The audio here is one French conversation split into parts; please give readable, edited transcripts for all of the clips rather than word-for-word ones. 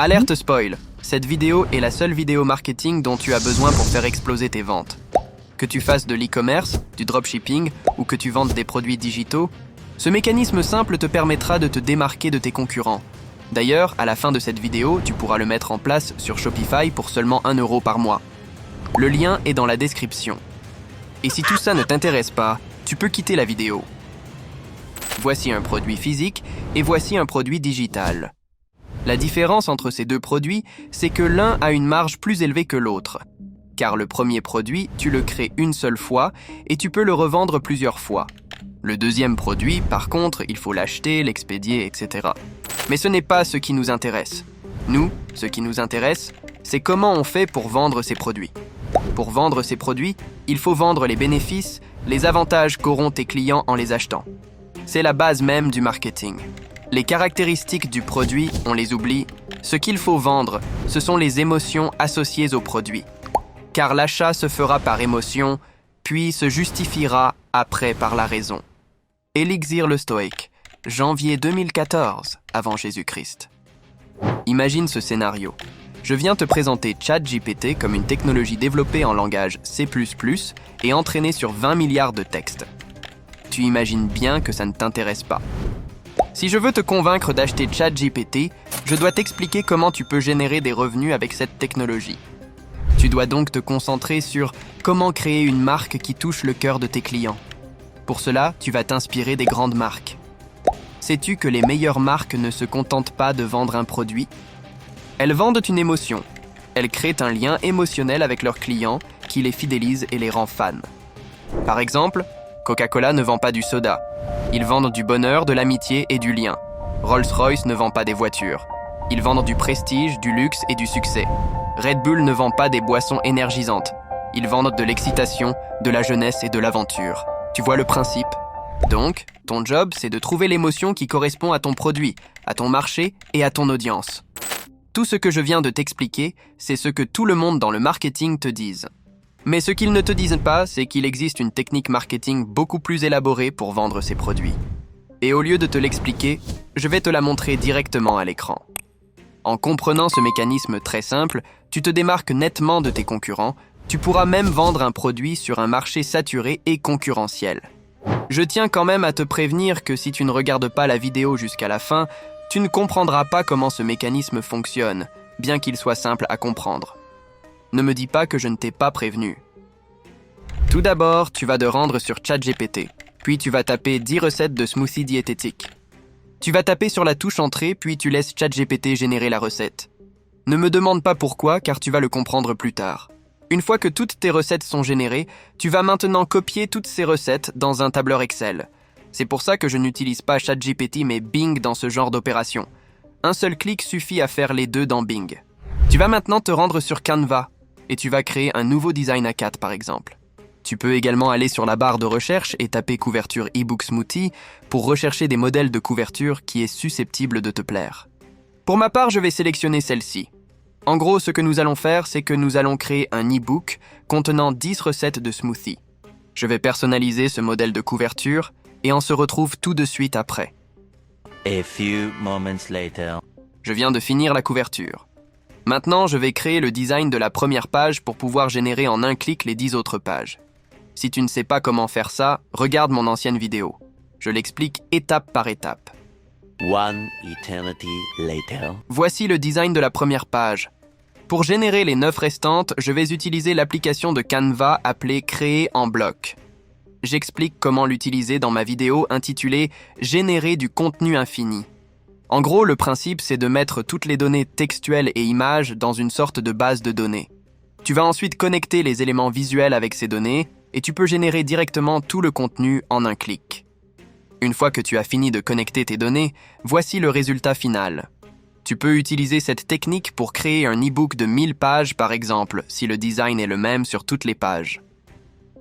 Alerte spoil, cette vidéo est la seule vidéo marketing dont tu as besoin pour faire exploser tes ventes. Que tu fasses de l'e-commerce, du dropshipping ou que tu vendes des produits digitaux, ce mécanisme simple te permettra de te démarquer de tes concurrents. D'ailleurs, à la fin de cette vidéo, tu pourras le mettre en place sur Shopify pour seulement 1 € par mois. Le lien est dans la description. Et si tout ça ne t'intéresse pas, tu peux quitter la vidéo. Voici un produit physique et voici un produit digital. La différence entre ces deux produits, c'est que l'un a une marge plus élevée que l'autre. Car le premier produit, tu le crées une seule fois et tu peux le revendre plusieurs fois. Le deuxième produit, par contre, il faut l'acheter, l'expédier, etc. Mais ce n'est pas ce qui nous intéresse. Nous, ce qui nous intéresse, c'est comment on fait pour vendre ces produits. Pour vendre ces produits, il faut vendre les bénéfices, les avantages qu'auront tes clients en les achetant. C'est la base même du marketing. Les caractéristiques du produit, on les oublie. Ce qu'il faut vendre, ce sont les émotions associées au produit. Car l'achat se fera par émotion, puis se justifiera après par la raison. Élixir le Stoïque, janvier 2014, avant Jésus-Christ. Imagine ce scénario. Je viens te présenter ChatGPT comme une technologie développée en langage C++ et entraînée sur 20 milliards de textes. Tu imagines bien que ça ne t'intéresse pas. Si je veux te convaincre d'acheter ChatGPT, je dois t'expliquer comment tu peux générer des revenus avec cette technologie. Tu dois donc te concentrer sur comment créer une marque qui touche le cœur de tes clients. Pour cela, tu vas t'inspirer des grandes marques. Sais-tu que les meilleures marques ne se contentent pas de vendre un produit ? Elles vendent une émotion. Elles créent un lien émotionnel avec leurs clients qui les fidélise et les rend fans. Par exemple, Coca-Cola ne vend pas du soda. Ils vendent du bonheur, de l'amitié et du lien. Rolls-Royce ne vend pas des voitures. Ils vendent du prestige, du luxe et du succès. Red Bull ne vend pas des boissons énergisantes. Ils vendent de l'excitation, de la jeunesse et de l'aventure. Tu vois le principe ? Donc, ton job, c'est de trouver l'émotion qui correspond à ton produit, à ton marché et à ton audience. Tout ce que je viens de t'expliquer, c'est ce que tout le monde dans le marketing te dise. Mais ce qu'ils ne te disent pas, c'est qu'il existe une technique marketing beaucoup plus élaborée pour vendre ces produits. Et au lieu de te l'expliquer, je vais te la montrer directement à l'écran. En comprenant ce mécanisme très simple, tu te démarques nettement de tes concurrents, tu pourras même vendre un produit sur un marché saturé et concurrentiel. Je tiens quand même à te prévenir que si tu ne regardes pas la vidéo jusqu'à la fin, tu ne comprendras pas comment ce mécanisme fonctionne, bien qu'il soit simple à comprendre. Ne me dis pas que je ne t'ai pas prévenu. Tout d'abord, tu vas te rendre sur ChatGPT, puis tu vas taper 10 recettes de smoothies diététiques. Tu vas taper sur la touche entrée, puis tu laisses ChatGPT générer la recette. Ne me demande pas pourquoi, car tu vas le comprendre plus tard. Une fois que toutes tes recettes sont générées, tu vas maintenant copier toutes ces recettes dans un tableur Excel. C'est pour ça que je n'utilise pas ChatGPT mais Bing dans ce genre d'opération. Un seul clic suffit à faire les deux dans Bing. Tu vas maintenant te rendre sur Canva et tu vas créer un nouveau design à 4 par exemple. Tu peux également aller sur la barre de recherche et taper couverture e-book smoothie pour rechercher des modèles de couverture qui est susceptible de te plaire. Pour ma part, je vais sélectionner celle-ci. En gros, ce que nous allons faire, c'est que nous allons créer un e-book contenant 10 recettes de smoothie. Je vais personnaliser ce modèle de couverture et on se retrouve tout de suite après. A few moments later. Je viens de finir la couverture. Maintenant, je vais créer le design de la première page pour pouvoir générer en un clic les 10 autres pages. Si tu ne sais pas comment faire ça, regarde mon ancienne vidéo. Je l'explique étape par étape. One eternity later. Voici le design de la première page. Pour générer les 9 restantes, je vais utiliser l'application de Canva appelée Créer en bloc. J'explique comment l'utiliser dans ma vidéo intitulée « Générer du contenu infini ». En gros, le principe, c'est de mettre toutes les données textuelles et images dans une sorte de base de données. Tu vas ensuite connecter les éléments visuels avec ces données et tu peux générer directement tout le contenu en un clic. Une fois que tu as fini de connecter tes données, voici le résultat final. Tu peux utiliser cette technique pour créer un e-book de 1000 pages par exemple, si le design est le même sur toutes les pages.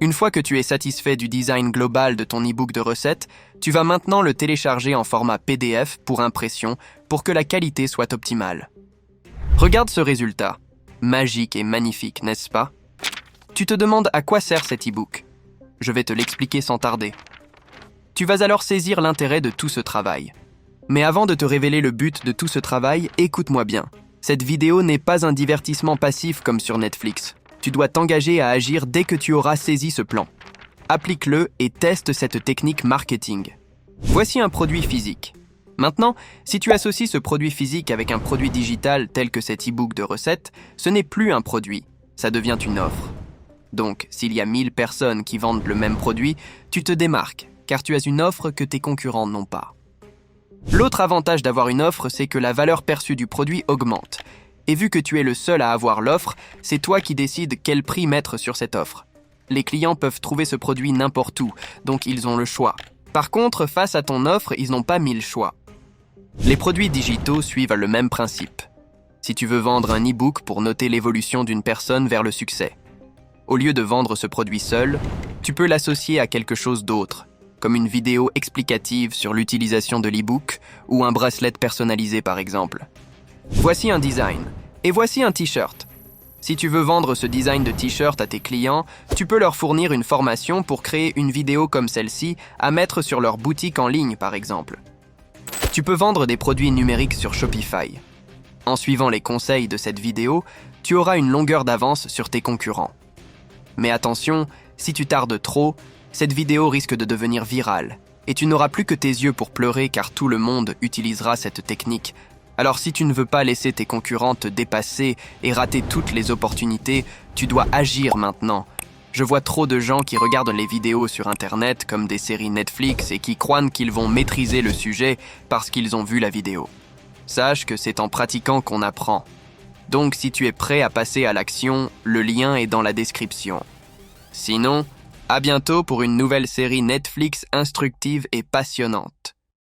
Une fois que tu es satisfait du design global de ton e-book de recettes, tu vas maintenant le télécharger en format PDF pour impression pour que la qualité soit optimale. Regarde ce résultat. Magique et magnifique, n'est-ce pas ? Tu te demandes à quoi sert cet e-book. Je vais te l'expliquer sans tarder. Tu vas alors saisir l'intérêt de tout ce travail. Mais avant de te révéler le but de tout ce travail, écoute-moi bien. Cette vidéo n'est pas un divertissement passif comme sur Netflix. Tu dois t'engager à agir dès que tu auras saisi ce plan. Applique-le et teste cette technique marketing. Voici un produit physique. Maintenant, si tu associes ce produit physique avec un produit digital tel que cet e-book de recettes, ce n'est plus un produit, ça devient une offre. Donc, s'il y a 1000 personnes qui vendent le même produit, tu te démarques, car tu as une offre que tes concurrents n'ont pas. L'autre avantage d'avoir une offre, c'est que la valeur perçue du produit augmente. Et vu que tu es le seul à avoir l'offre, c'est toi qui décides quel prix mettre sur cette offre. Les clients peuvent trouver ce produit n'importe où, donc ils ont le choix. Par contre, face à ton offre, ils n'ont pas 1000 choix. Les produits digitaux suivent le même principe. Si tu veux vendre un e-book pour noter l'évolution d'une personne vers le succès, au lieu de vendre ce produit seul, tu peux l'associer à quelque chose d'autre, comme une vidéo explicative sur l'utilisation de l'e-book ou un bracelet personnalisé par exemple. Voici un design, et voici un t-shirt. Si tu veux vendre ce design de t-shirt à tes clients, tu peux leur fournir une formation pour créer une vidéo comme celle-ci à mettre sur leur boutique en ligne par exemple. Tu peux vendre des produits numériques sur Shopify. En suivant les conseils de cette vidéo, tu auras une longueur d'avance sur tes concurrents. Mais attention, si tu tardes trop, cette vidéo risque de devenir virale et tu n'auras plus que tes yeux pour pleurer car tout le monde utilisera cette technique. Alors si tu ne veux pas laisser tes concurrents te dépasser et rater toutes les opportunités, tu dois agir maintenant. Je vois trop de gens qui regardent les vidéos sur Internet comme des séries Netflix et qui croient qu'ils vont maîtriser le sujet parce qu'ils ont vu la vidéo. Sache que c'est en pratiquant qu'on apprend. Donc si tu es prêt à passer à l'action, le lien est dans la description. Sinon, à bientôt pour une nouvelle série Netflix instructive et passionnante.